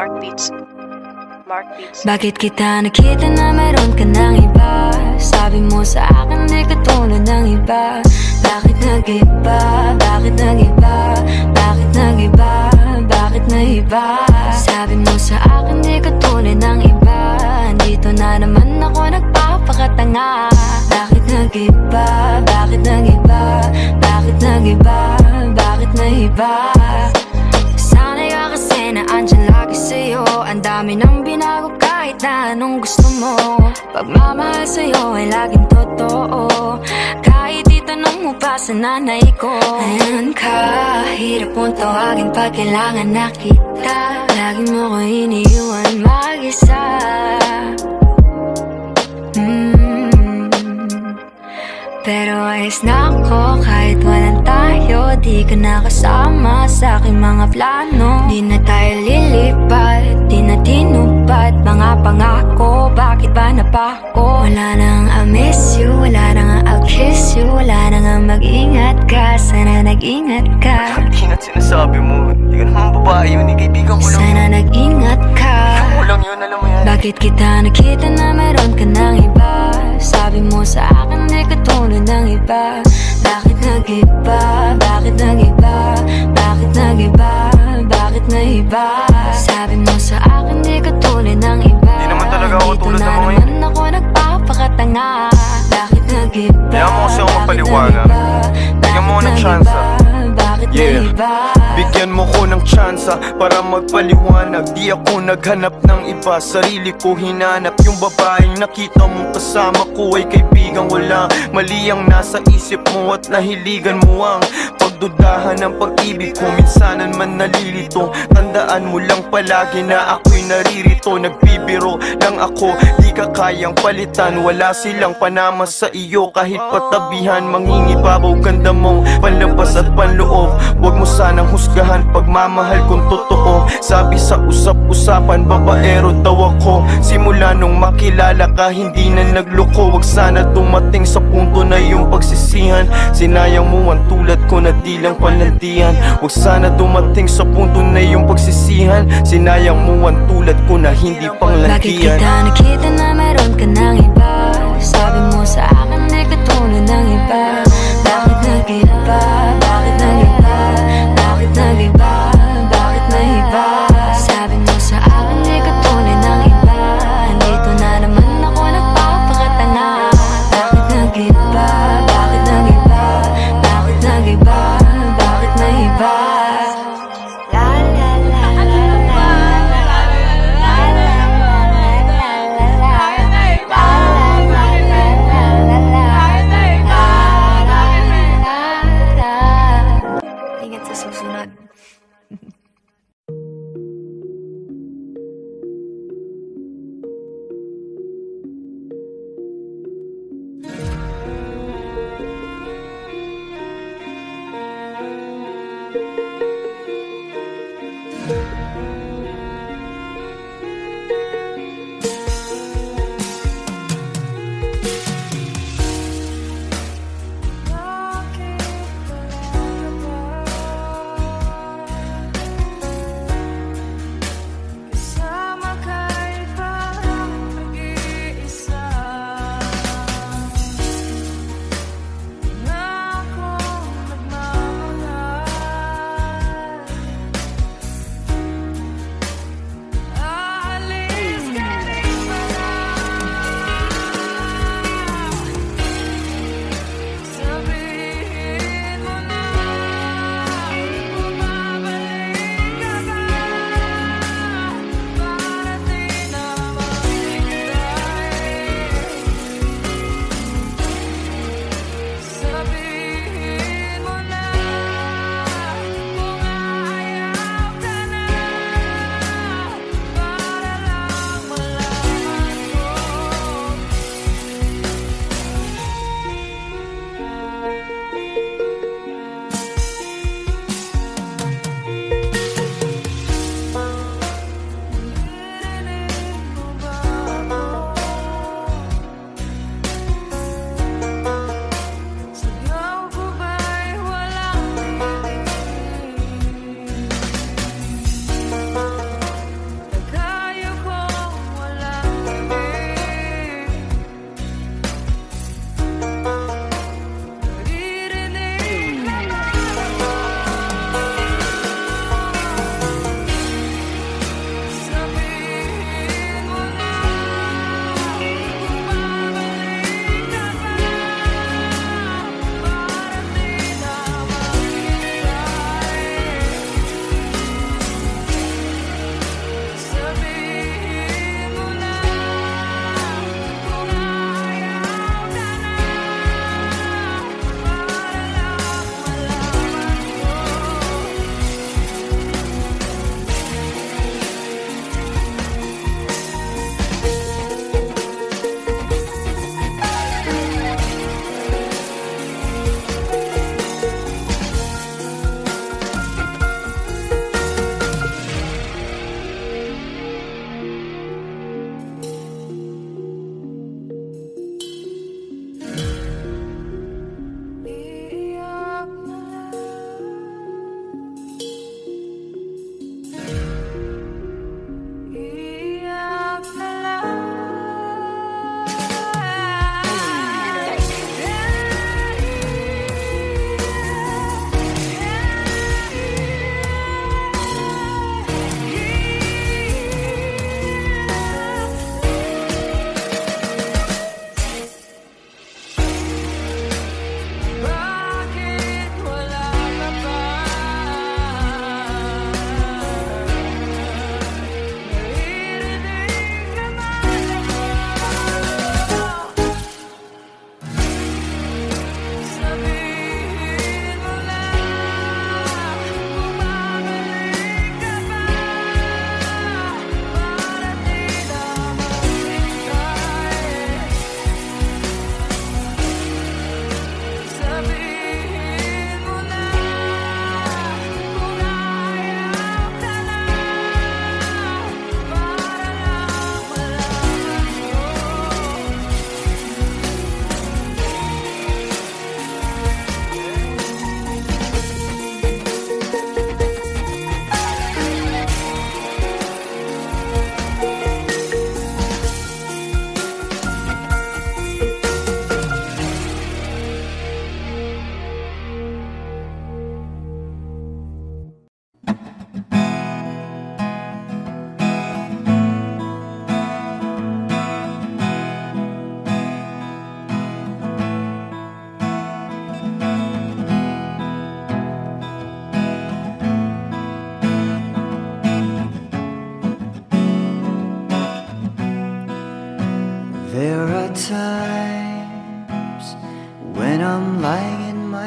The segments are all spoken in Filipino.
Mark Beats. Bakit kita nakita na meron ka ng iba? Sabi mo sa akin di ka tulad ng iba. Bakit nag-iba? Bakit nag-iba? Bakit nag-iba? Bakit nag-iba? Sabi mo sa akin di ka tulad ng iba. Dito na naman ako nagpapakatanga. Bakit nag-iba? Bakit nag-iba? Bakit nag-iba? Bakit nag-iba? Sanay ka kasi na andyan lagi sa'yo. Ang dami nang binago kahit na anong gusto mo. Pagmamahal sa'yo ay laging totoo. Kahit itanong mo pa sa nanay ko. Ayan ka, hirap mong tawagin pag kailangan na kita. Lagi mo ko iniiwan mag-isa. Pero ayos na ako kahit walang tayo. Di ka nakasama sa aking mga plano. Di na tayo lilipat, di na tinupad mga pangako. Bakit ba napako? Wala nang I miss you, wala nang I'll kiss you. Wala nang mag-ingat ka, sana nag-ingat ka. Di na sinasabi mo, di ka naman babae yun, kaibigan ko lang. Sana nag-ingat ka. Ako lang yun, alam mo yan. Bakit kita nakita na meron ka ng iba? Sabi mo sa akin di ka tulad ng iba. Bakit nag-iba? Bakit nag-iba? Bakit nag-iba? Bakit nag-iba? Sabi mo sa akin di ka tulad ng iba. Di naman talaga ako tulad ng mga yun. Dito na naman ako nagpapakatanga. Bakit nag-iba? Kaya mo kasi ako mapaliwanag. Bigyan mo ng tsansa. Yeah, bigyan mo ko ng tsansa para magpaliwanag. Di ako naghanap ng iba, sarili ko hinanap. Yung babaeng nakita mong kasama ko ay kaibigan. Wala mali ang nasa isip mo at nahiligan mo ang pagdudahan ng pag-ibig ko. Minsanan man nalilito, tandaan mo lang palagi na ako'y naririto. Nagbibiro lang ako, di ka kayang palitan. Wala silang panama sa iyo, kahit patabihan mangingibabaw. Ganda mong panlabas at panloob. Huwag mo sanang husgahan pagmamahal kung totoo. Sabi sa usap-usapan, babaero daw ako. Simula nung makilala ka, hindi na nagloko. Huwag sana dumating sa punto na yung pagsisihan. Sinayang mo ang tulad ko na di lang palandian. Huwag sana dumating sa punto na yung pagsisihan. Sinayang mo ang tulad ko na hindi panglandian. Bakit kita nakita na meron ka ng iba? Sabi mo sa akin di ka tulad ng iba. Bakit nag-iba? Bakit nag-iba? Bakit nag-iba? Bakit nag-iba? Sabi mo sa akin di ka tulad ng iba. Dito na naman ako nagpapakatanga. Bakit nag-iba? Bakit nag-iba? Bakit nag-iba? Bakit nag-iba?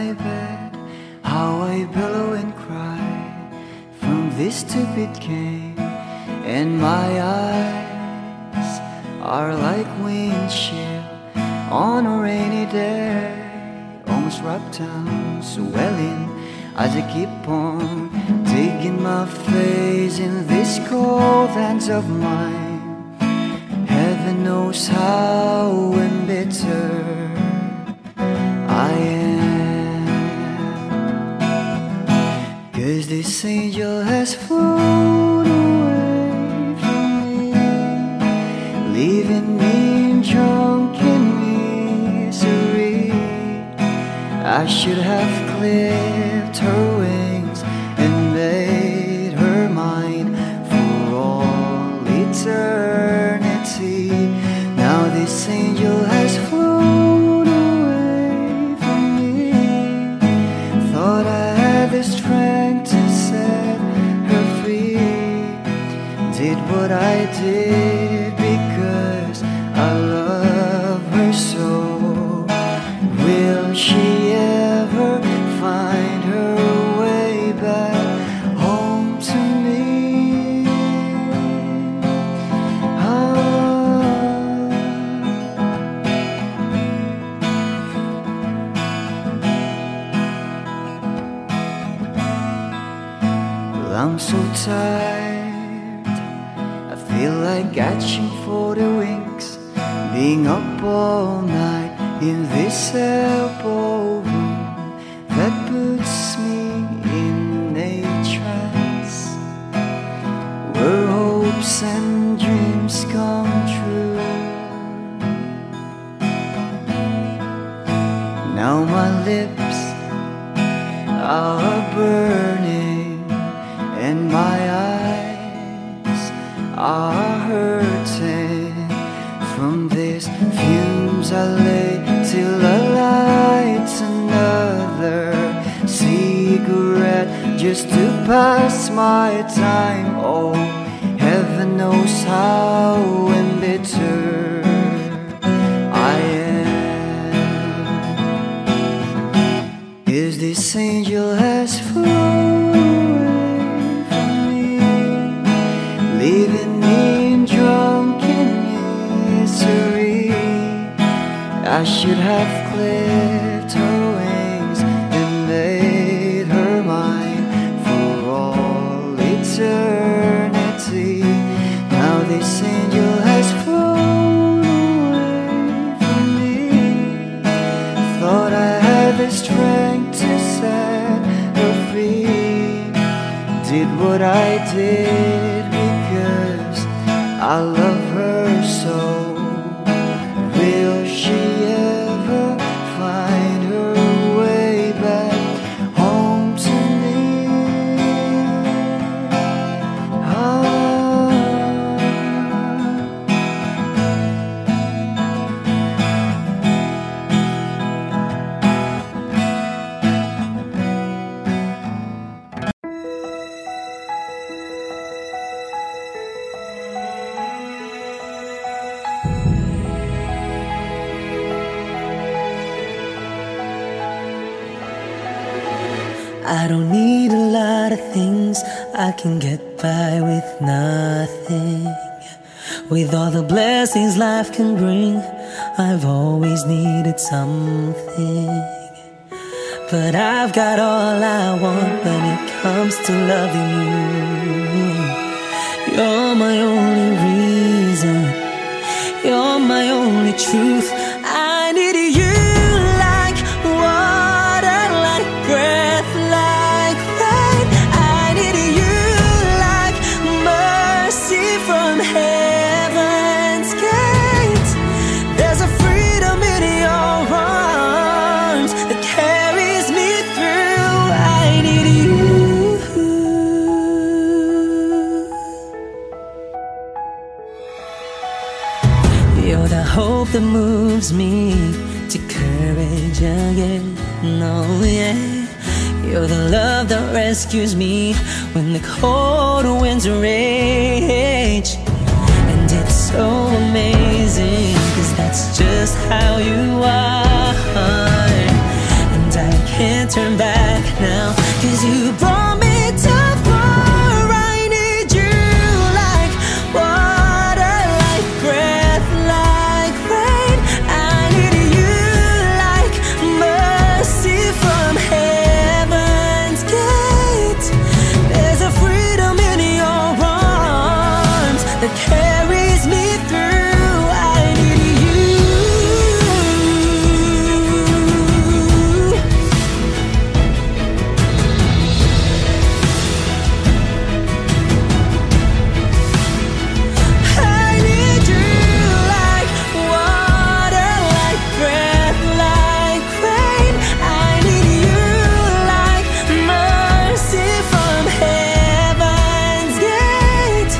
my bed, how I billow and cry from this stupid game. And my eyes are like windshield on a rainy day, almost rubbed down, swelling as I keep on digging my face in this cold hands of mine. Heaven knows how embittered I am, 'cause this angel has flown away from me, leaving me drunken misery. I should have clipped her wings and made her mine for all eternity. Now this angel has flown away from me. Thought I had the strength to set her free. Did what I did because I love her so. Will she ever find her way back home to me? Well, I'm so tired, I feel like catching for the wings, being up all night in this elbow room that puts me in a trance, where hopes and dreams come true. Now my lips are burning and my eyes are hurting from these fumes I lay till I light another cigarette just to pass my time. Oh, heaven knows how embittered I am, 'cause this angel has flown away from me, leaving me drunken misery. I should have clipped her wings and made her mine for all eternity. Now this angel has flown away from me. Thought I had the strength to set her free. Did what I did because I love her so. Will she ever find her way back home to me? I don't need a lot of things, I can get by with nothing. With all the blessings life can bring, I've always needed something. But i've got all I want when it comes to loving you. You're my only reason, you're my only truth. I need you like water, like breath, like rain. I need you like mercy from heaven's gate. There's a freedom in your arms that carries me through. I need you. You're the hope that moves me to courage again. No, yeah. You're the love that rescues me when the cold winds rage. And it's so amazing, 'cause that's just how you are. And and I can't turn back now. 'Cause you brought me too far. I need you like water, like breath, like rain. I need you like mercy from heaven's gate. There's a freedom in your arms that carries me through. I need you. I need you like water, like breath, like rain. I need you like mercy from heaven's gate.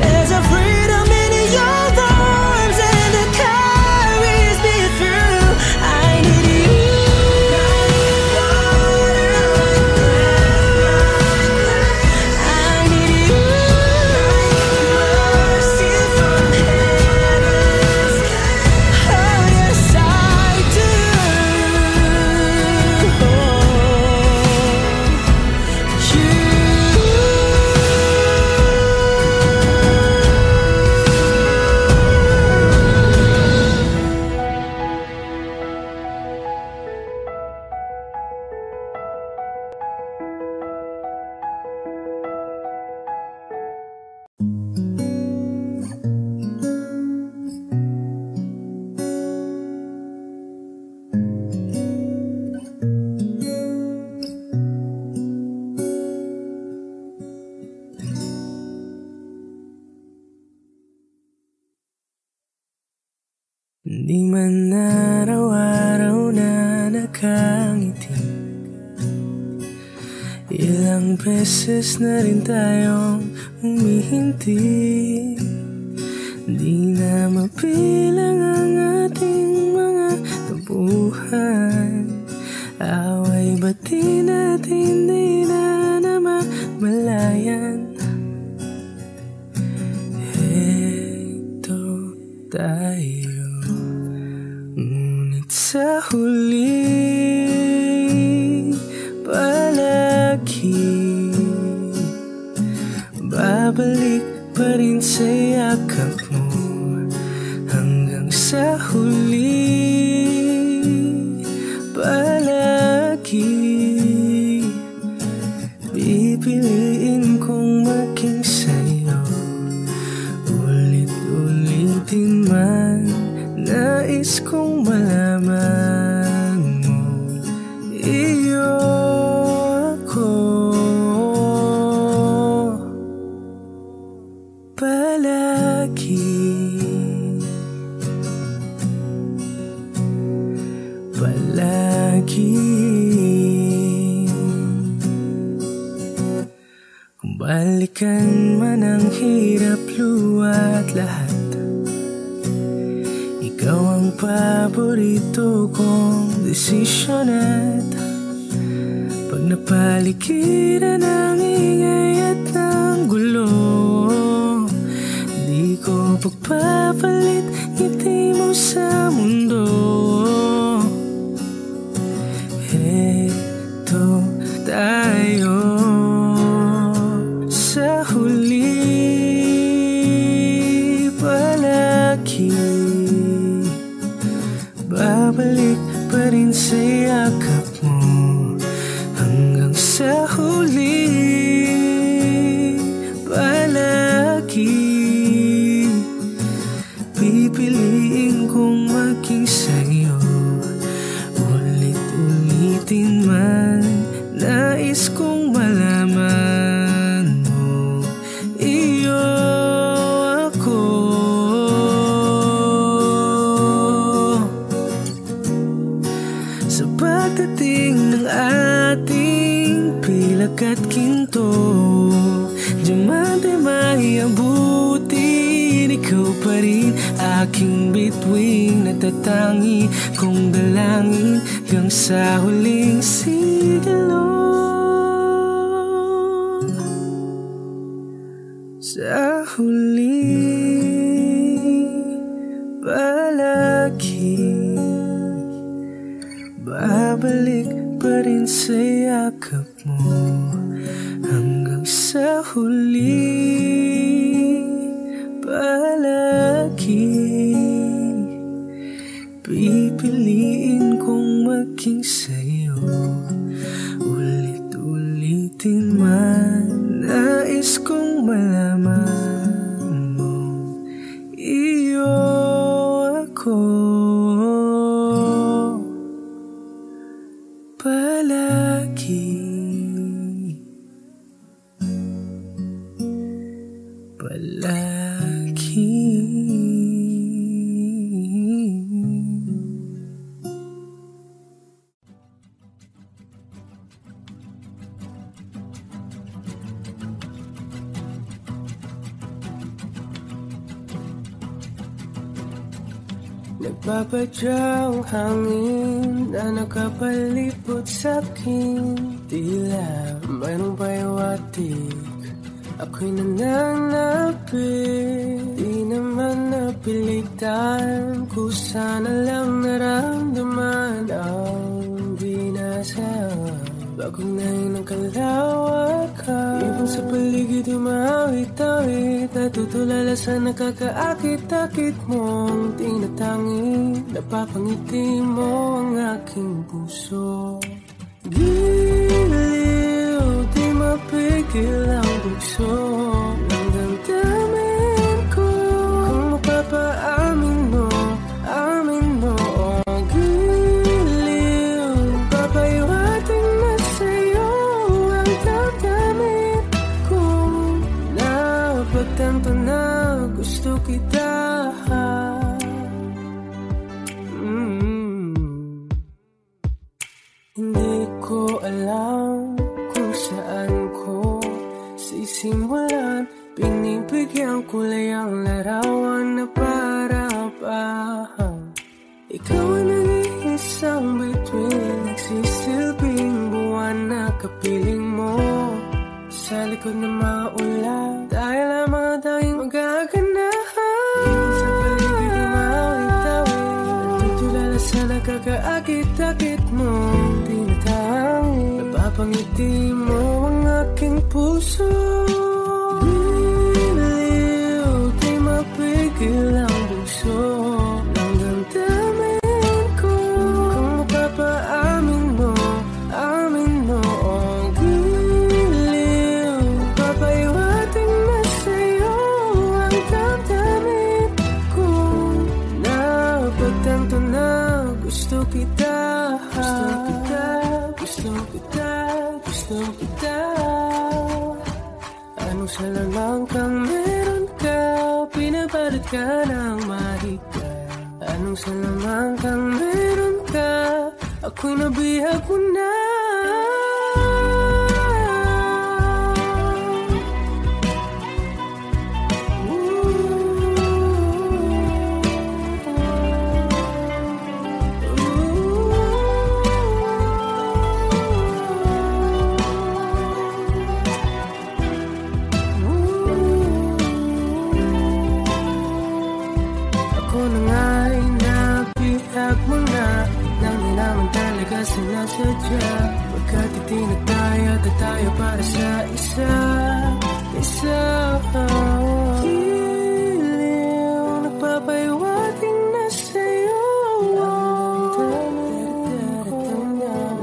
There's a freedom in your arms and it carries me through. I need you. I need you like mercy from heaven's gate. Oh yes I do. Di man araw-araw na nakangiti, ilang beses na rin tayong humihinti. Di na mapilang ang ating mga tabuhan. Away ba't di natin di na namamalayan? Heto tayo, ngunit sa huli palagi babalik pa rin sa yakap mo. Hanggang sa huli palagi pipiliin kong maging sa'yo. Ulit-ulitin man nais kong malaman mo, iyo ako palagi. Palagi. Kung balikan man ang hirap, luwa't lahat, ikaw ang paborito kong desisyon. At pag napaligiran ng ingay at ng gulo, di ko pagpapalit ngiti mo sa mundo. Heto tayo sa huli palagi, babalik pa rin sa yakap mo. Hanggang sa huli palagi pipiliin kong maging sa'yo. Ulit-ulitin man nais kong malaman mo, iyo ako. Sa pagdating ng ating pilak at ginto, diamante maiabutin, ikaw pa rin aking bituin. Natatangi kong dalangin hanggang sa huling sigalong. Sa huli palagi babalik pa rin sa yakap mo hanggang sa huli. Palagi pipiliin kong maging sa'yo, ulit-ulitin man. Nais kong malaman mo, iyo ako palagi, palagi. Nagpapadyang hangin na nakapalipot sa'kin, tila mayroong pahiwatig, ako'y nananapit. Di naman napilitan, kusana lang naramdaman ang di nasawa. Bagong ngayon ang kalawakan, ibang sa paligid umawit-awit, natutulala sa nakakaakit-akit mong tinatangi. Napapangiti mo ang aking puso, giliw, di mapigil ang bugso ng damdamin ko. Kung mapapaamin mo, amin mo, oh, giliw, papahiwating na sa'yo ang damdamin ko. Napagtanto na gusto kita. Hindi ko alam kung saan ko sisimulan, pinibigyan kulay ang larawan na para-parahan. Ikaw ang nag-iisang bituin, nagsisilbing buwan na kapiling mo. Sa likod na maulan, dahil lamang tayong magaganahan. Sa paligid umawit-awit, natutulala sa nakakaakit-akit mo. Napapangiti mo ang aking puso, giliw, di mapigil ang bugso ng damdamin ko. Kung mapapaamin mo, amin mo, oh, giliw, papahiwating na sa'yo ang damdamin ko. Napagtanto na gusto kita, gusto kita, gusto kita, gusto kita. Anong salamang kang meron ka, pinapalit ka ng mahika. Anong salamang kang meron ka, ako'y nabihag mo na. Sinasadya, pagkat itinataya tayo para sa isa. Giliw, nagpapahiwating na sa'yo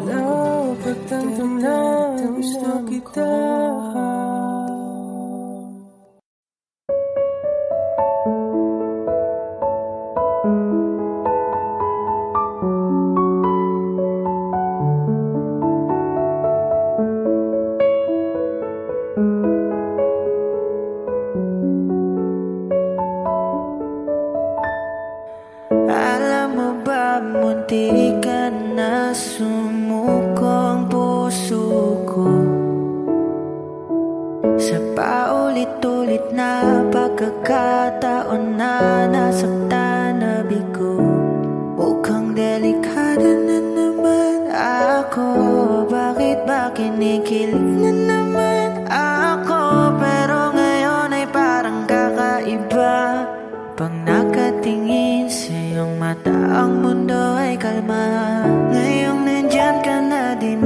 napagtanto na gusto kita. Munti ka na sumuko ang puso ko sa paulit-ulit na pagkakataon na nasaktan na bigo. Mukhang delikado na naman ako, bakit ba kinikilig na naman ako? Pero ngayon ay parang kakaiba, pag nakatingin sa iyong mata ang mundo ay kalma. Ngayong nandyan ka na din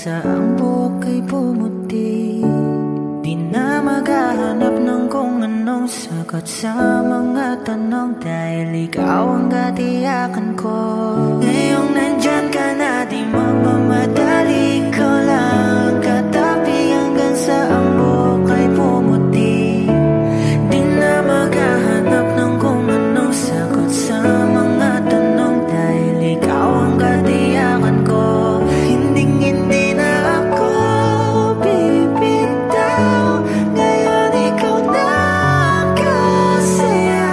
sa ang buhok ay pumuti. Di na maghahanap ng kung anong sagot sa mga tanong, dahil ikaw ang katiyakan ko. Ngayong nandyan ka na, di magmamadali, ikaw lang katabi hanggang sa ang buhok ay pumuti. Di na maghahanap ng kung anong sagot sa mga tanong, dahil ikaw ang katiyakan ko. Hindi na ako bibitaw, ngayon ikaw na kasaya.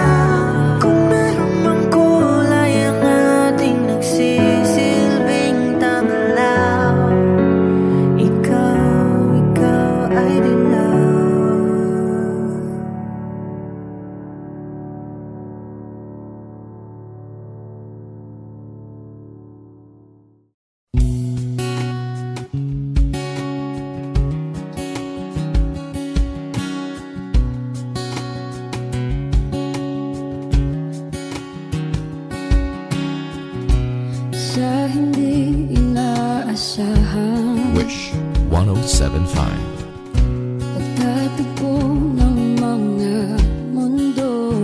Kung meron mang kulay ang ating nagsisilbing tanglaw, ikaw ay dilaw. Sa hindi inaasahan, Wish 1075. pagtatagpo ng mga mundo,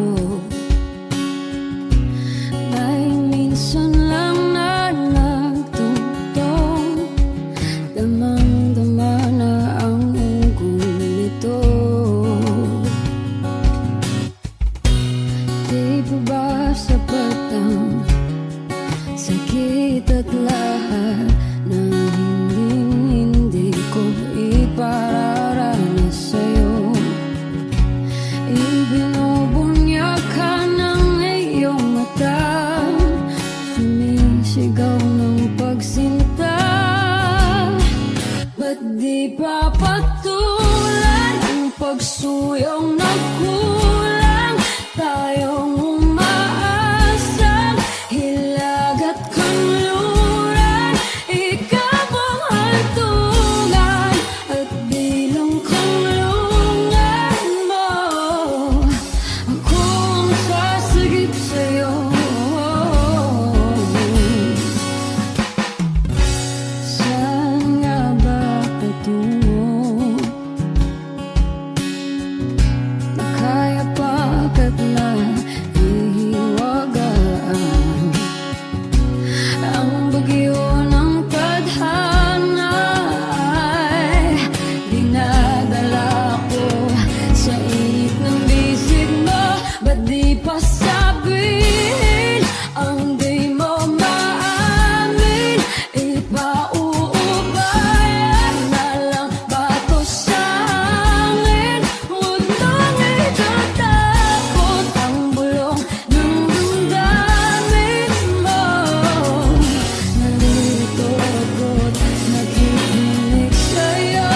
may minsan lang na nagtutong, damang-dama na ang unggoy nito. Di ba ba sapat ang sakit at lahat na hindi ko ipararanas sa'yo? Ibinubunyag ka ng iyong mata, sumisigaw ng pagsinta. Ba't di pa patulan ang pagsuyong na kulang? Tayong umaasang hilag at kanluran, ikaw ang hantungan at bilang kanlungan mo. Ako ang sasagip sa'yo. Saan nga ba patungo? Nakaya pagkat na ihiwagaan ang bagyo ng tadhana ay dinadala ko sa init ng bisig mo. Ba't di pa sabihin ang di mo maamin? Ipauubayan na lang ba to sa akin? Huwag nang itatakot ang bulong ng damdamin mo. Nalilito ako't nakikinig sa'yo.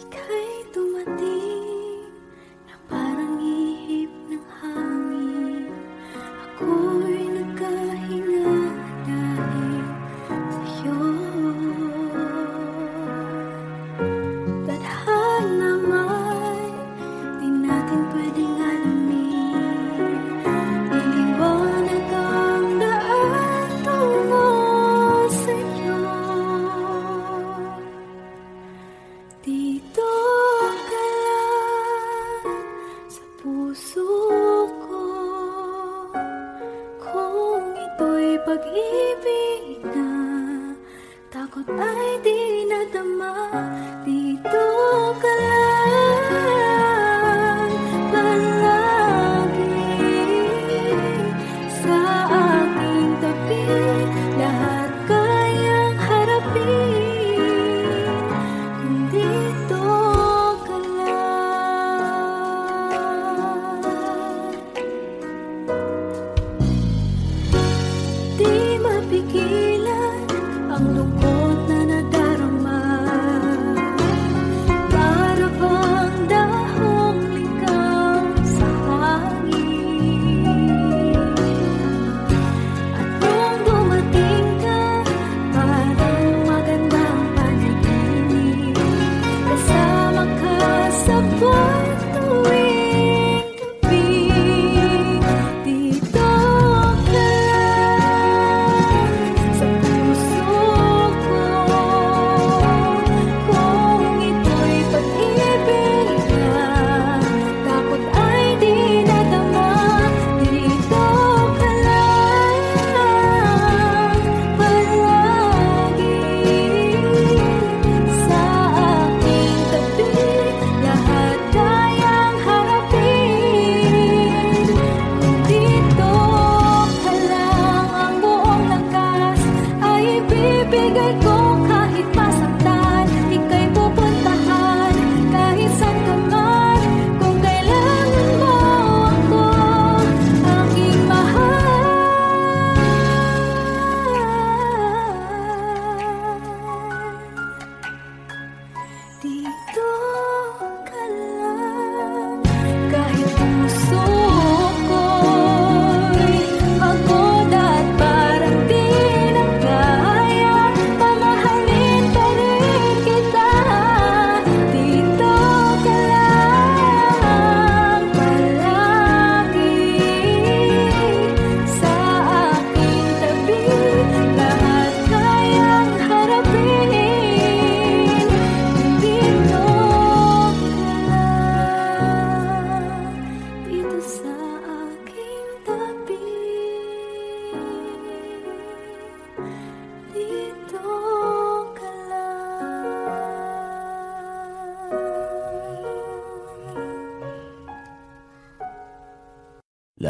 Ika'y dumating na parang ihip ng hangin. Ako'y nagkahinga dahil sa'yo. Tadhana may di natin pwedeng alamin. Iliwanag ang daan tungo sa'yo. Dito ka lang sa puso ko, kung ito'y pag-ibig na takot ay di nadama. Dito ka lang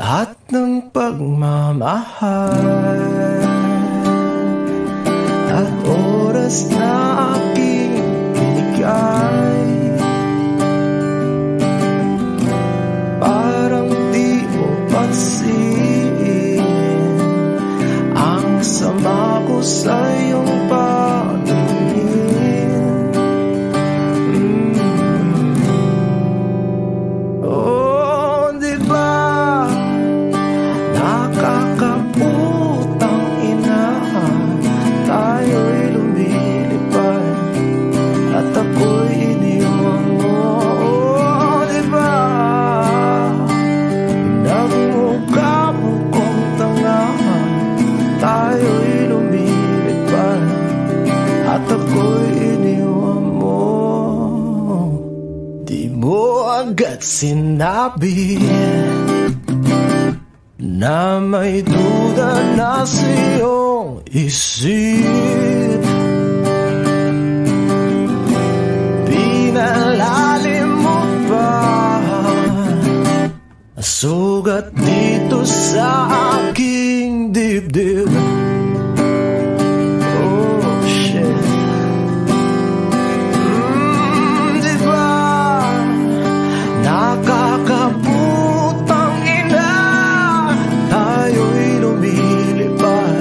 lahat ng pagmamahal at oras na aking binigay. Parang di mo pansin ang sama ko sa iyong paningin. Oh, di ba nakakaputang ina, tayo'y lumilipad at ako'y iniwan mo. Oh, di ba nagmukha mo kong tanga, tayo'y lumilipad at ako'y iniwan mo. Di mo agad sinabi na may duda na sa iyong isip. Pinalalim mo pa sugat dito sa aking dibdib. Oh shit. Di ba nakakaputang ina, tayo'y lumilipad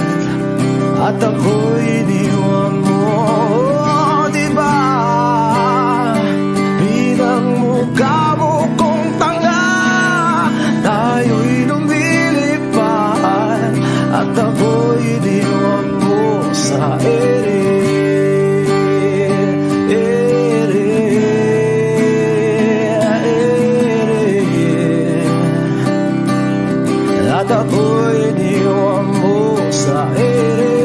at ako'y iniwan mo. Oh, di ba pinagmukha mo kong tanga, tayo'y lumilipad at ako'y iniwan mo sa ere. At ako'y iniwan mo sa ere.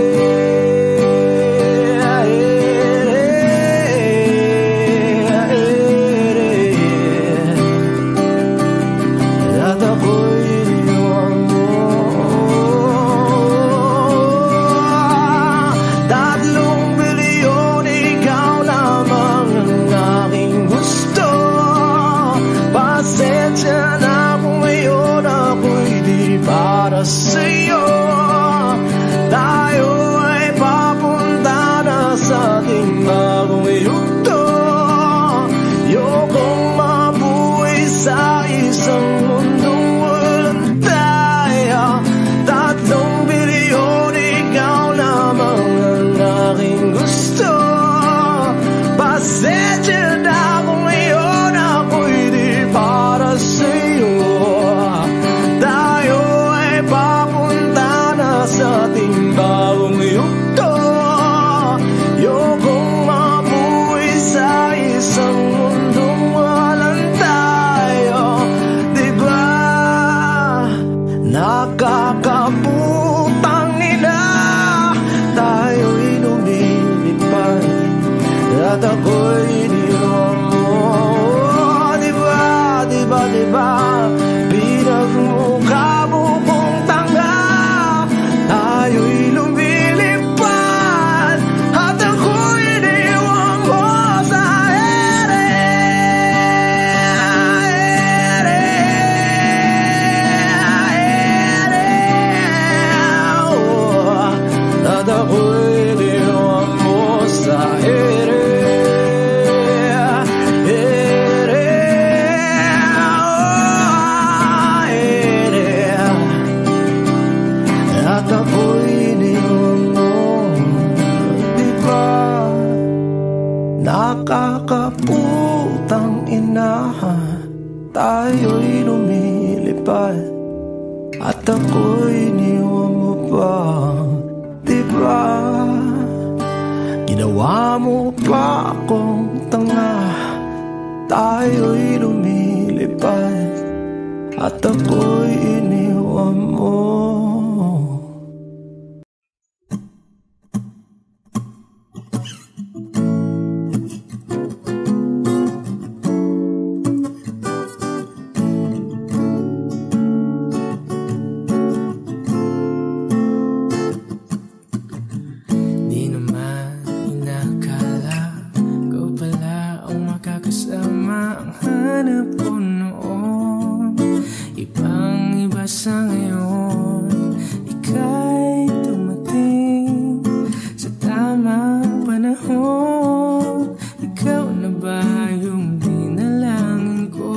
At ako'y iniwan mo. 3 bilyon, ikaw lamang ang aking gusto. Pasensya na kung ngayon ako'y di para sa'yo. Tayo ay papunta na sa ating bagong yugto. Ayokong mabuhay sa isang mundong walang tayo. 3 bilyon, ikaw lamang ang aking gusto. Pasensya na kung ngayon ako'y di para sa'yo. Tayo ay papunta na sa ating bagong yugto. Ayokong mabuhay sa isang mundong walang tayo. Di ba nakakaputang ina, tayo'y lumilipad at ako'y iniwan mo. Di ba, di ba, di ba pinagmukha mo kong tanga, tayo'y lumilipad at ako'y iniwan mo sa ere. At ako'y iniwan mo sa ere. At ako'y iniwan mo. Di ba nakakaputang ina, tayo'y lumilipad at ako'y iniwan mo pa. Di ba ginawa mo pa akong tanga, tayo'y lumilipad at ako'y iniwan mo. sa ngayon, ika'y dumating sa tamang panahon. Ikaw na ba yung dinalangin ko?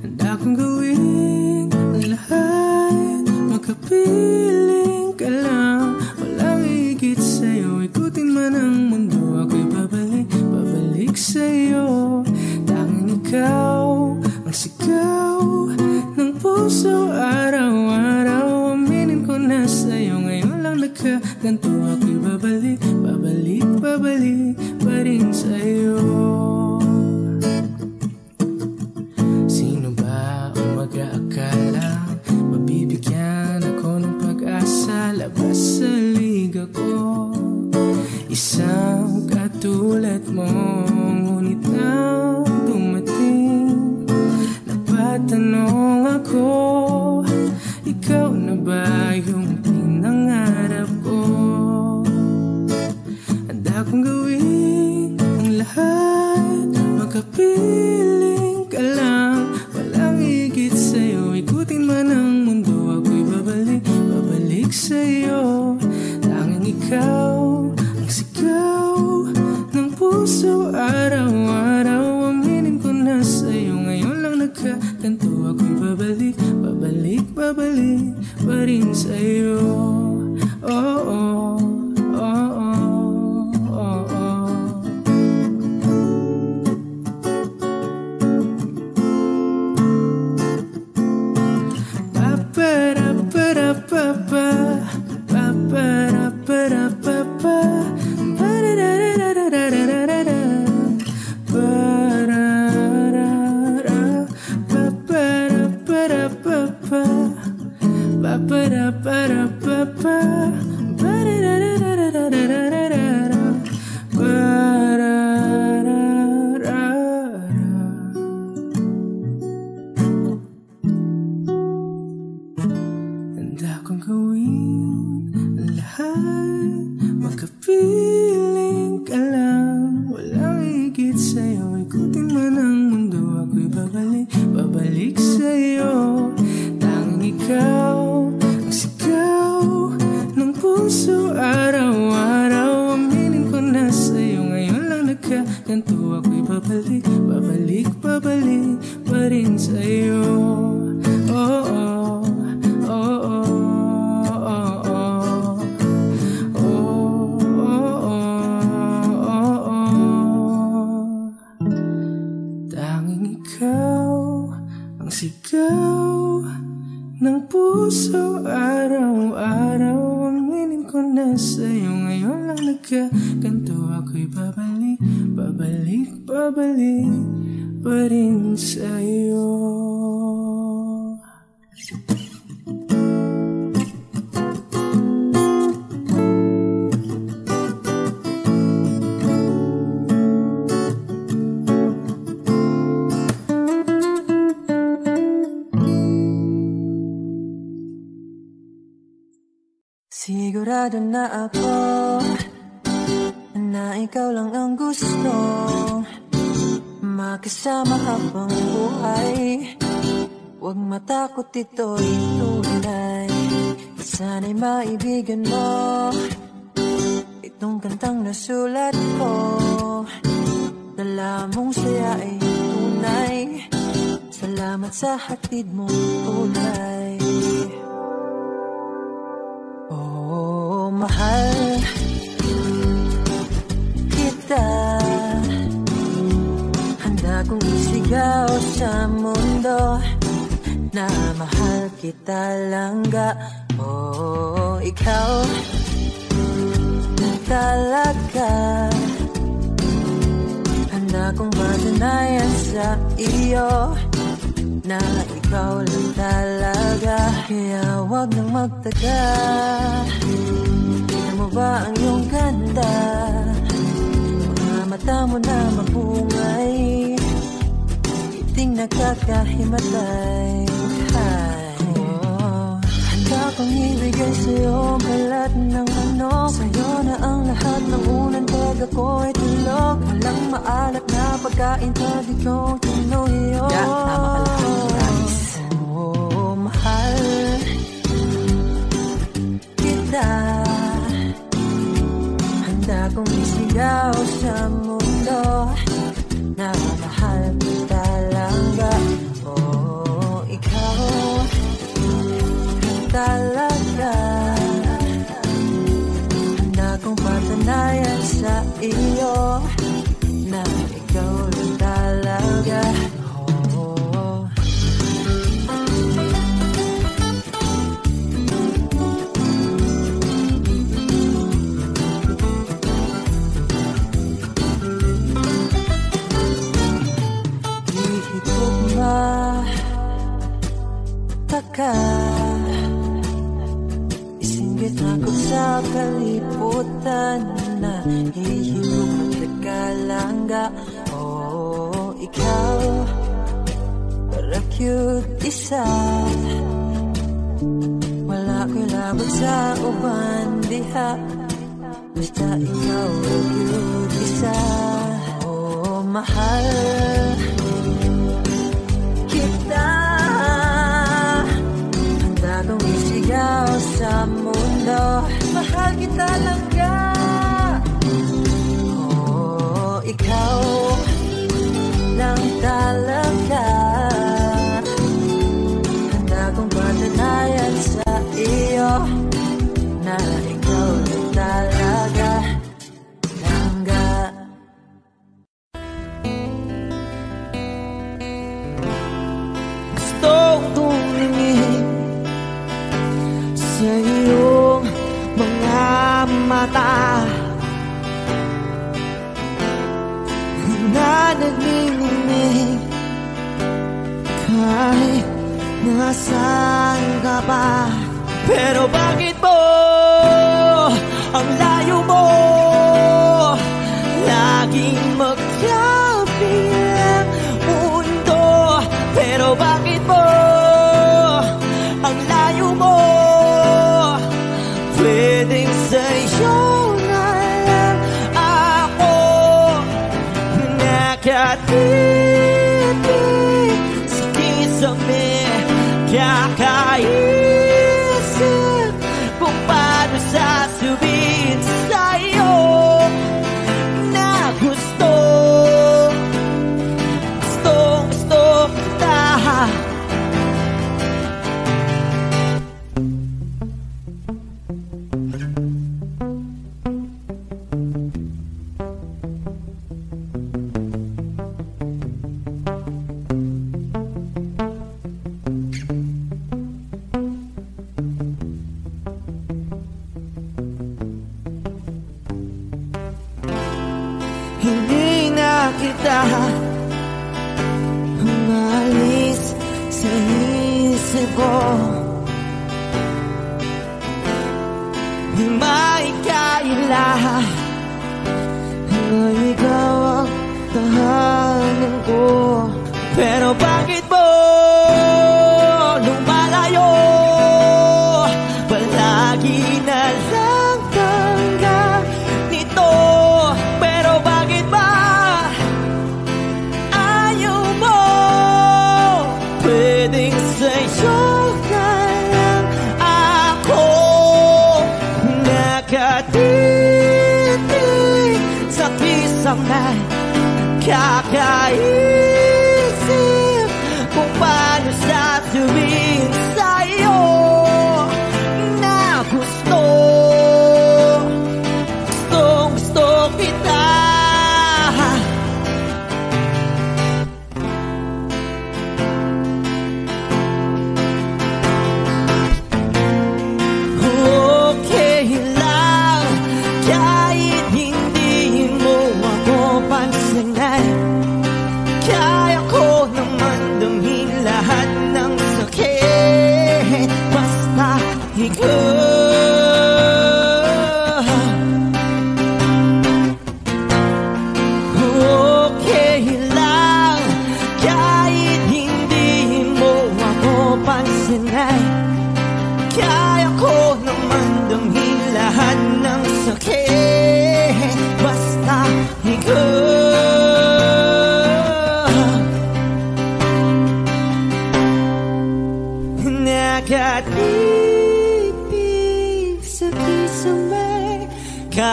Handa kong gawin ang lahat, makapiling ka lang. Walang higit sa'yo, ikutin man ang mundo, ako'y babalik sa'yo. Tanging ikaw ang sigaw ng puso araw-araw. Aminin ko na sa'yo, ngayon lang nagkaganto, ako'y babalik pa rin sa'yo. Sino ba ang mag-aakala mabibigyan ako ng pag-asa? Labas sa liga ko, isang katulad mo. Ngunit nang dumating, napatanong ako, ikaw na ba yung pinangarap ko? Handa kong gawin ang lahat, makapiling ka lang. Walang higit sa'yo, ikutin man ang mundo, ako'y babalik sa'yo. Tanging ikaw ang sigaw ng puso araw-araw. Aminin ko na sa'yo, ngayon lang nagkaganto, ako'y babalik pa rin sa'yo. Oh, oh, oh, oh, oh, oh. Handa kong gawin ang lahat, makapiling ka lang. Walang higit sa'yo, ikutin man ang mundo, ako'y babalik sa'yo. Tanging ikaw ang sigaw ng puso araw-araw. Aminin ko na sa'yo, ngayon lang nagkaganto, ako'y babalik pa rin sa'yo. Oh, oh, oh, oh, oh, oh, oh, oh, oh. Tanging ikaw ang sigaw ng puso araw-araw. Aminin ko na sa'yo, ngayon lang nagkaganto, ako'y babalik pa rin sa'yo. Sigurado na ako na ikaw lang ang gusto makasama habang buhay. Huwag matakot, ito'y tunay. Sana'y maibigan mo itong kantang nasulat ko. Dala mong saya ay tunay. Salamat sa hatid mong kulay. Oh, mahal kita, handa kong isigaw sa mundo na mahal kita langga. Oh, ikaw na talaga, handa kong patunayan sa iyo na ikaw lang talaga. Kaya wag nang magtaga, tingnan mo ba ang iyong ganda? Mga mata mo na mapungay, iting nakakahimatay. Oh, handa kong ibigay sa'yo balat ng manok. Sa'yo na ang lahat ng unang pag ako'y tulog. Walang maalat na pagkain pag ikaw tinuyo. Tama ka lang, guys. Oh, akong isigaw sa mundo na mahal mo talaga. Oh, ikaw talaga. Handa kong patunayan sa iyo na ikaw lang talaga. Taka, isinggit ako sa kaliputan na hihirog ng tagalangga. Oh, ikaw, para cute isa. Wala ko'y labot sa uban diha, basta ikaw cute isa. Oh, mahal kita, kung isigaw sa mundo, mahal kita lang ka. Oh, ikaw lang talaga. Handa kong patunayan sa iyo na ikaw lang talaga. Langga. Gusto tumingin sa iyong mga mata na nagniningning kahit nasaan ka pa. Pero bakit mo ang layo mo laging magkabilang mundo? Pero bakit mo ang layo mo pwedeng sa'yo na lang ako nakatitig sa kisame, kakaisip kung paano sasabihin sa'yo na gusto kita. Hindi na kita umalis sa isip ko, di maikaila na ikaw ang tahanan ko. Pero bakit mo lumalayo? Palagi na lang hanggang nito. Pero bakit ba ayaw mo? Pwedeng sa'yo na lang ako nakatitig sa kisame, kakaisip kung paano sasabihin sa'yo na gusto kita. Okay lang kahit hindi mo ako pansinin,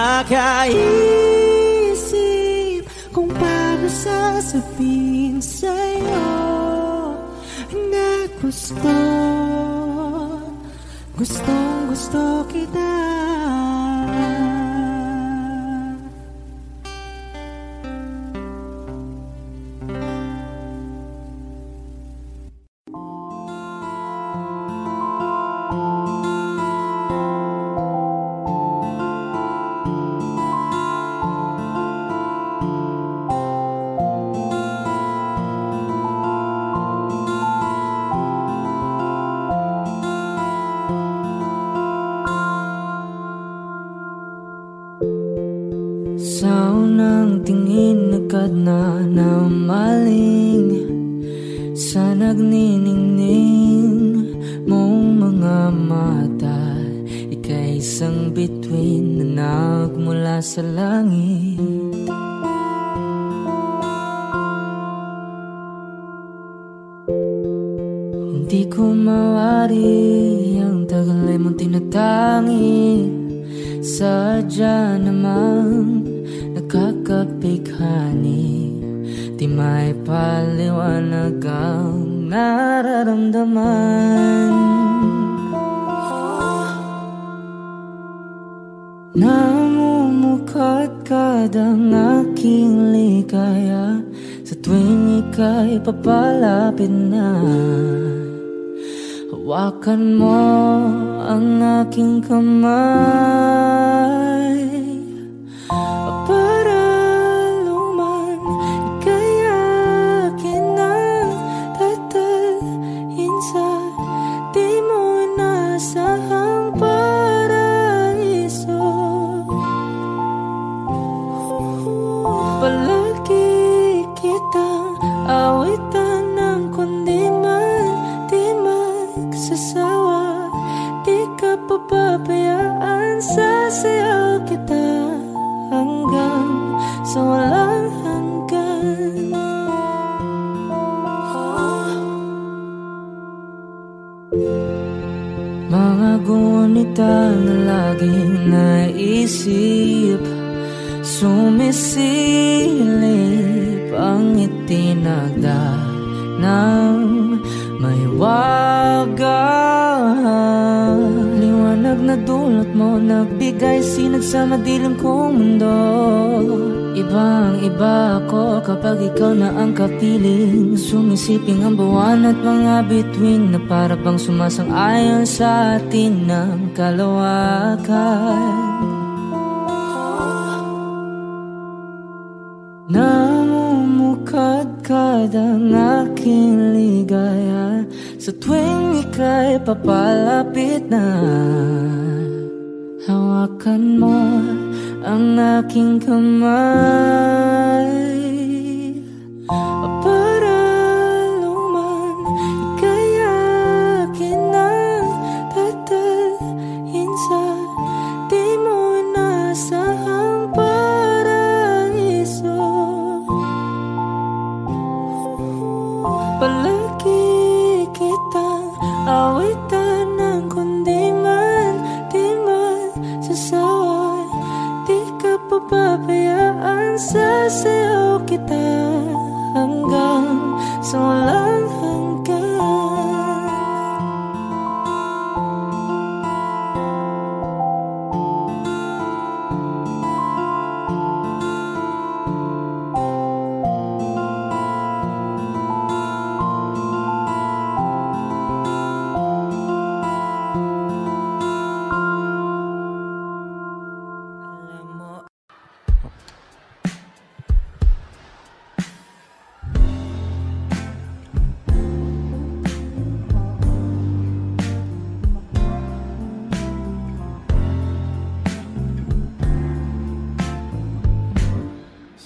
Nakaisip kung paano sasabihin sa'yo na gustong-gusto kita. Sa unang tingin agad na namaling sa nagniningning mong mga mata. Ika'y isang bituin na nagmula sa langit. Hindi ko mawari ang tagal ay mong tinatangi. Sadya namang nakakapighani, di may paliwanag ang nararamdaman. Namumukadkad ang aking ligaya sa tuwing ika'y papalapit na. Hawakan mo ang aking kamay para luman ika'y akin na tatalhin sa di mo inasahang paraiso. Palagi kitang awitan ng kundi man di magsasawa. Di ka papabayaan, sasayaw kita hanggang sa walang hanggan. Mga gunita na laging naisip, sumisilip ang itinagda ng may wagang liwanag na dulot mo, nagbigay sinag sa madilim kong mundo. Ibang iba ako kapag ikaw na ang kapiling, sumisiping ang buwan at mga bituin na para bang sumasang-ayon sa atin ng kalawakan. Namumukadkad ang aking ligaya sa tuwing ika'y papalapit na. Hawakan mo ang aking kamay para luman ika'y akin na tatalhin sa di mo inasahang paraiso. Palagi kitang awitan ng kundi man di magsasawa. Di ka papabayaan, sasayaw kita hanggang sa walang hanggan.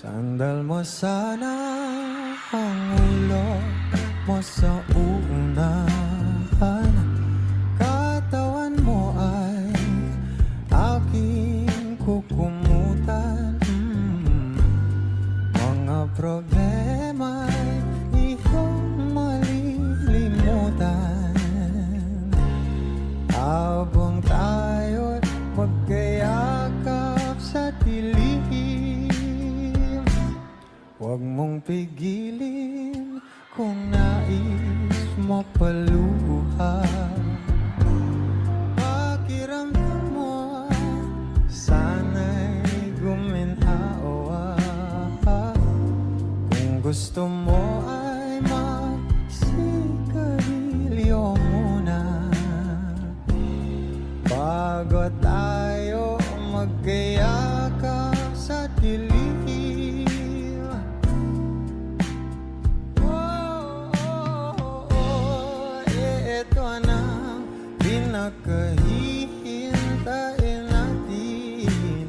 Sandal mo sana ang ulo mo sa unahan, katawan mo ay aking kukumutan. Mga problema'y iyong malilimutan habang tayo'y magkayakap sa pigilin kung nais mo paluha. Pakiramdam mo sana'y guminhawa. Kung gusto mo ay magsigarilyo muna bago tayo magkayakap sa dilim. Pinakahihintayin natin.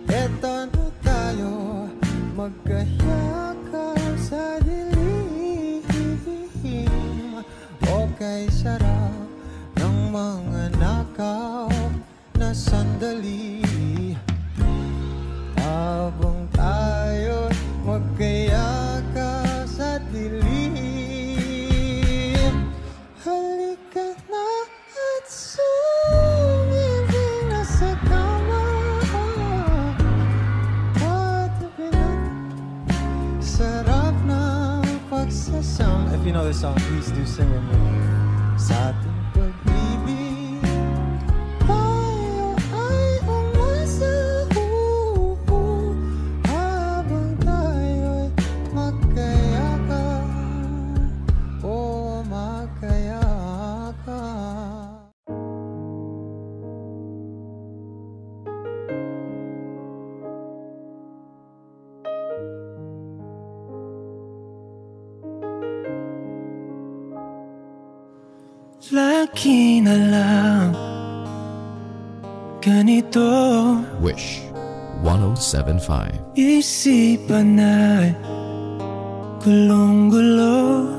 Eto na tayo magkahiyakap sa dilim. Okay, sarap ng mga nakaw na sandali habang tayo magkahiyakap sa dilim. Halika na at sumibig na sa kama. Patabi na, sarap ng pagsasama. If you know this song, please do sing with me. Sa ating pag-ibig tayo ay umasa habang tayo'y magkayakap. Oh, magkayakap. Lagi na lang ganito. Wish 1075. Isipan ay gulong-gulo.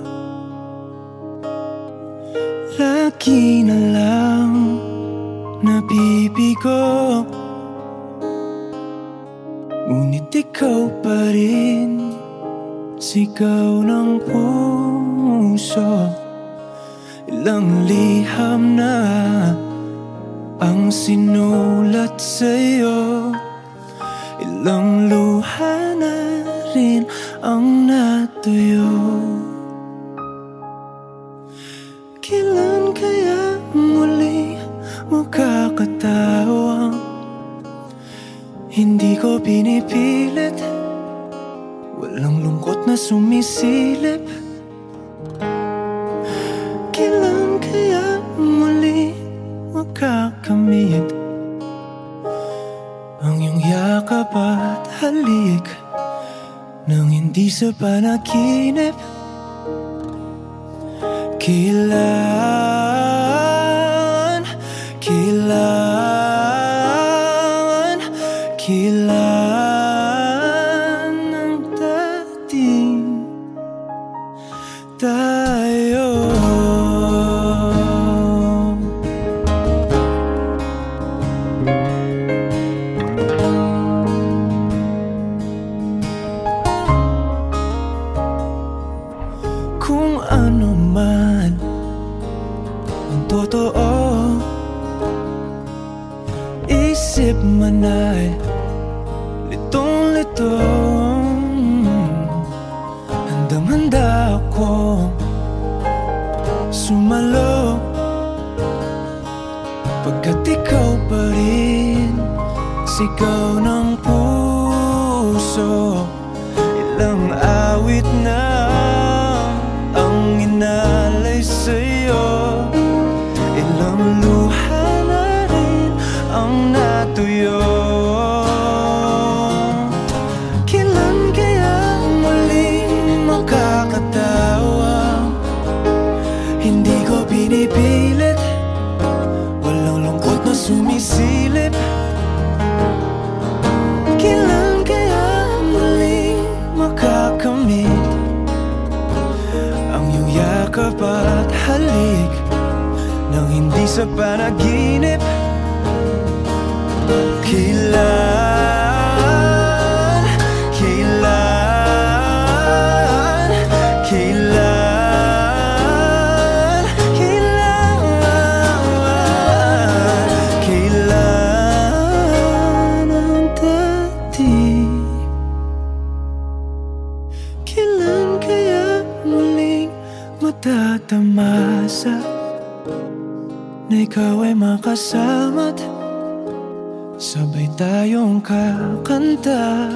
Lagi na lang nabibigo. Ngunit ikaw pa rin, sigaw ng puso. Ilang liham na ang sinulat sa'yo. Ilang luha na rin ang natuyo. Kailan kaya muli makakatawang hindi ko pinipilit, walang lungkot na sumisilip. Kailan kaya muli makakamit ang iyong yakap at halik nang hindi sa panaginip? Kailan, kailan, kailan ang dating tayo? Kung ano man ang totoo, isip man ay litong-litong. Handang-handa akong sumalo, pagkat ikaw pa rin, sigaw ng puso. Ilang awit na ang inalay sa'yo, ilang luha na rin ang natuyo. Kailan kaya muling makakatawa? Hindi ko pinipilit, walang lungkot na sumisilip. Kailan kaya muling makakamit ang iyong yakap at halik nang hindi sa panaginip? Kailan, kailan, kailan, kailan, kailan ang dating ikaw ay makasama't sabay tayong kakanta.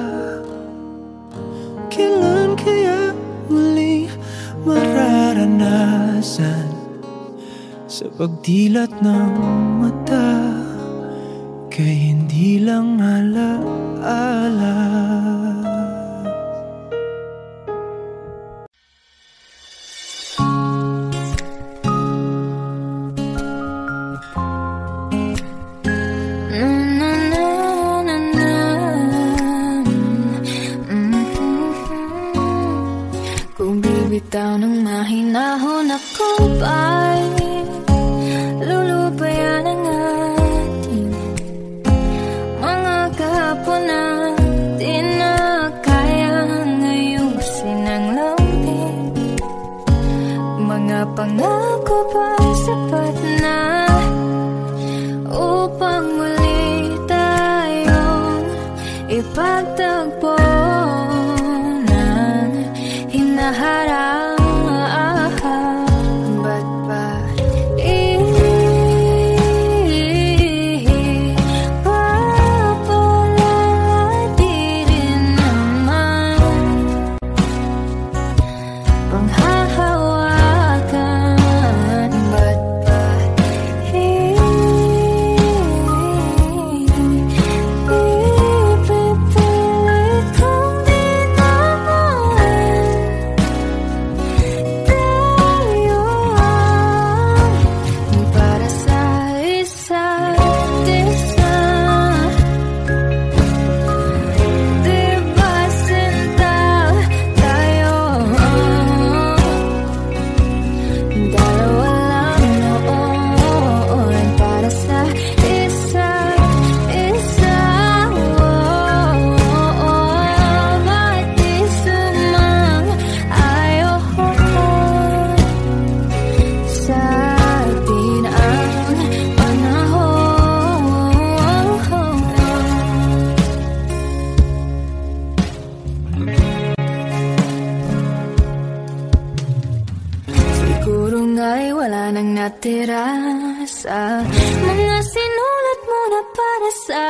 Kailan kaya muling mararanasan sa pagdilat ng mata kay hindi lang alaala. Kung bibitaw ng mahinahon ako ba'y lulupayan ang ating mga kahapon na di na kayang ayusin ang lambing. Mga pangako ba'y sapat na upang muli tayong ipagtagpo ng hinaharap? Ba't ba ipapalagi rin naman panghahawakan? Ba't ba ipipilit kong di naman para sa isa't isa? Di ba sinta tayo? Dalawa lang noon para sa isa't isa. Ba't di sumang-ayon sa atin ang panahon? Siguro nga'y wala nang natira sa mga sinulat mo na para sa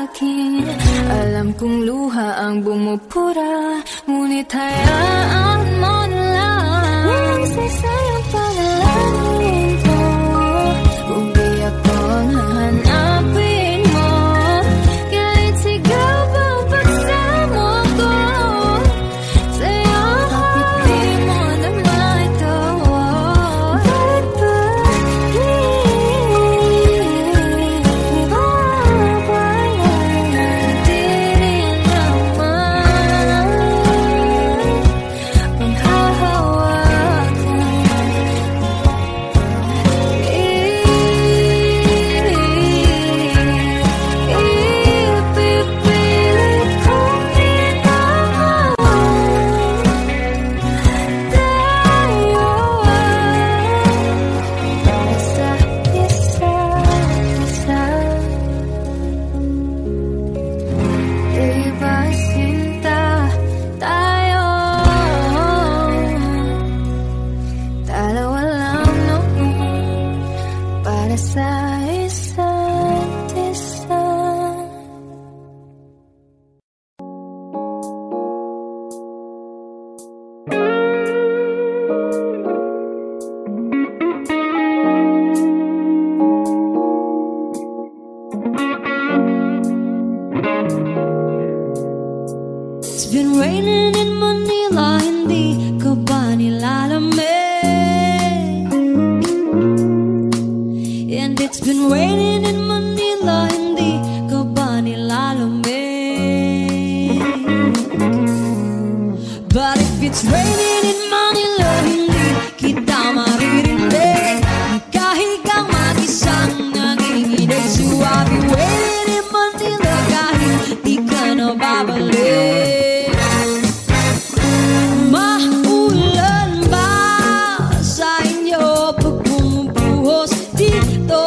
akin. Alam kong luha ang bumupura, ngunit hayaan mo na lang. Walang saysayang panalangin ko kung di ako ang hahanapin mo. Kahit sigaw pa ang pagsamo ko sa'yo, di mo naman ito. Bakit ba ipapalagi rin naman panghahawakan? Ipipilit kong di naman tayo para sa isa't isa. Di ba sinta tayo? Dalawa lang noon para sa isa't isa. It's been raining in Manila, hindi ka ba nilalamig? And it's been raining in Manila, hindi ka ba nilalamig? But if it's raining in Manila, hindi kita maririnig. Nagkahigang mag-isang nanginginig. So I'll be waiting in Manila kahit di ka na babalik. Maulan ba sa inyo pag bumubuhos dito?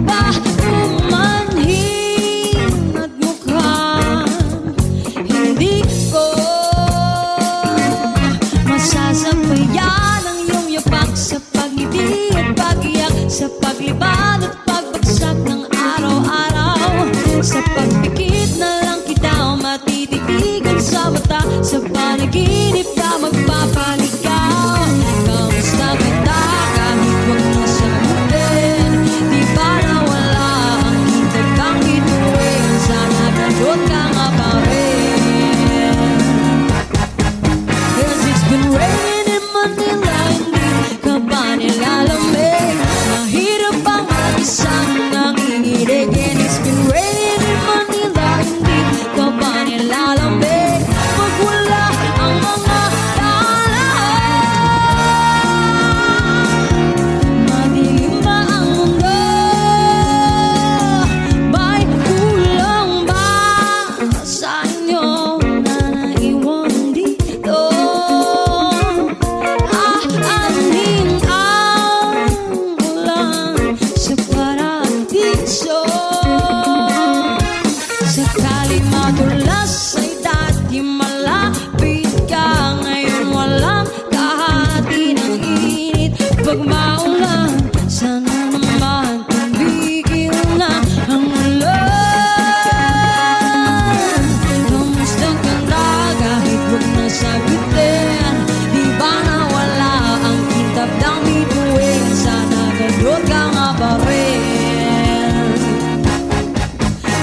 Ba umanhin at mukhang hindi ko masasabayan ang iyong yapak sa pag-ibig at pag-iyak Sa panaginip na magpapaligaw. Kamusta kita kahit wag na sagutin? Di ba nawala ang hintay kang bituin? Sana ganun ka nga pa rin. Cause it's been raining in Manila, hindi ka ba nilalamig? Mahirap bang mag-isang nanginginig? And it's been raining in Manila, hindi ka ba nilalamig? Pag wala ang mga tala, madilim ba ang mundo? May kulang ba sa inyo na naiwan dito? Aanhin ang ulan sa paradiso. Sakali madulas ay dati malapit ka. Ngayon walang kahati ng init. Pag maulan, sana naman tumigil na ang ulan. Kamusta ka na kahit wag na sagutin? Di ba nawala ang kitab ng bituin? Sana ganun ka nga pa rin.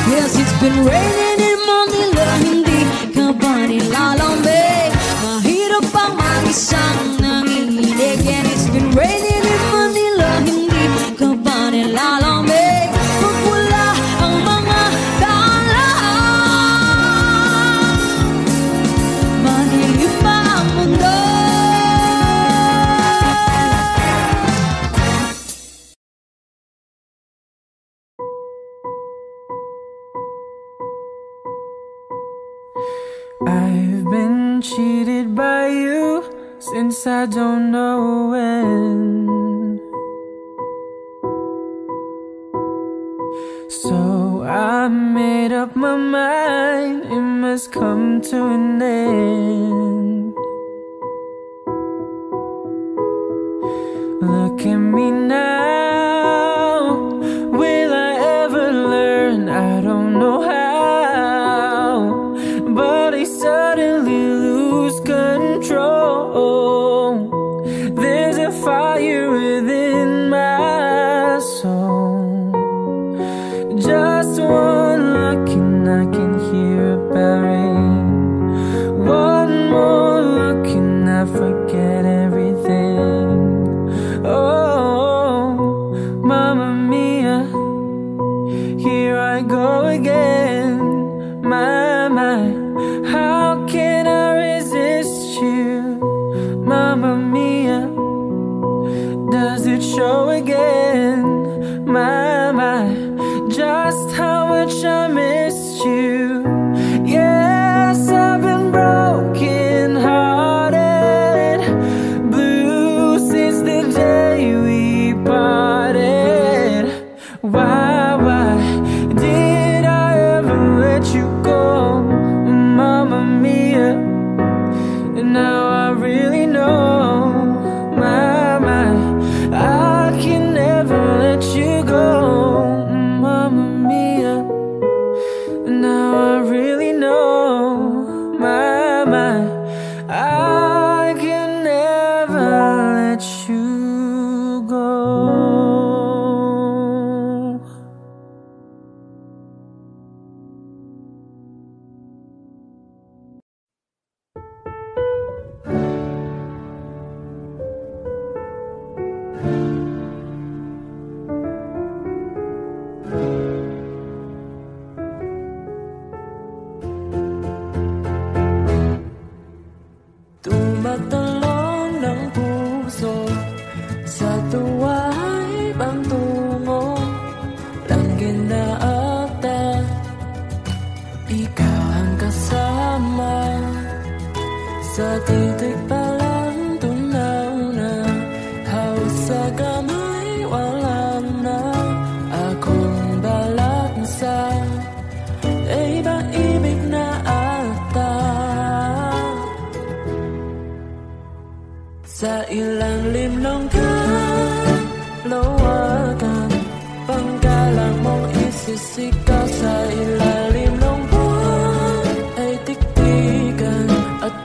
Yes, it's been raining in Manila, hindi ka ba nilalamig? Mahirap bang mag-isang nanginginig? And it's been raining in Manila, hindi ka ba nilalamig? Pag wala ang mga tala, madilim ba ang mundo? I've been cheated by you since I don't know when. So I made up my mind, it must come to an end. Look at me now, will I ever learn? I don't know how, but I suddenly lose control. There's a fire within my soul. Just one look and I can hear a bell ring. One more look and I forget everything. Oh, Mamma Mia, here I go again. My, how can I resist you? Mamma Mia, does it show again? My, just how much I missed you. Yes, I've been broken hearted, blue since the day we parted. Why did I ever let you go, Mamma Mia? And now I really know, my, I can never let you go, Mamma Mia. And now I really know, my, I can never let you go. Tumatalon ng puso sa tuwa'y pangtungo. Langgin na ata, ikaw ang kasama. Sa titik pa lang tunaw na, hawas sa kamay wala na. Akong balansa, ay ba-ibig na ata. Sa ilalim ng kalawakan, panggalang mong isisigaw. Sa ilalim ng buwan ay tiktikan, at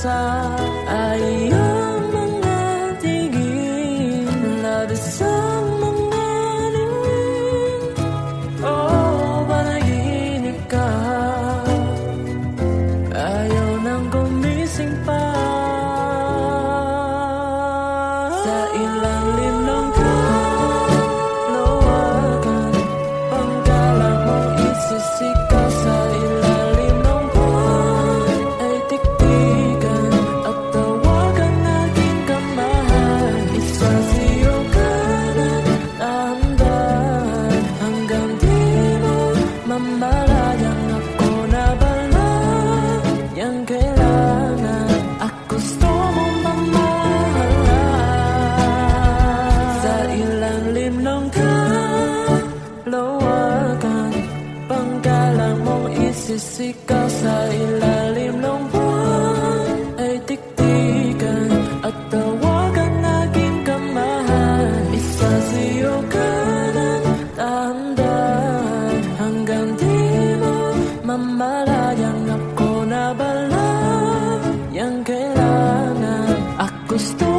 pag-asa ay iyong mga tingin, labis ang mga lingin. Oh, panaginip ka, ayaw nang gumising pa. Sa ilalim ng kalawakan, pangkalan mong isisikaw. Sa ilalim ng buwan ay tiktikan at tawagan aking kamahal. Isasiyo ka ng dahan-dahan hanggang di mo mamalayang ako na bala. Yang kailangan at gusto mong mamahalan. Sa ilalim ng kalawakan, pangkalan mong isisikaw. Sa ilalim ng buwan ay tiktikan at tawagan aking kamahal. Isasiyo ka ng dahan-dahan hanggang di mo mamalayang ako na bala. Yang kailangan at gusto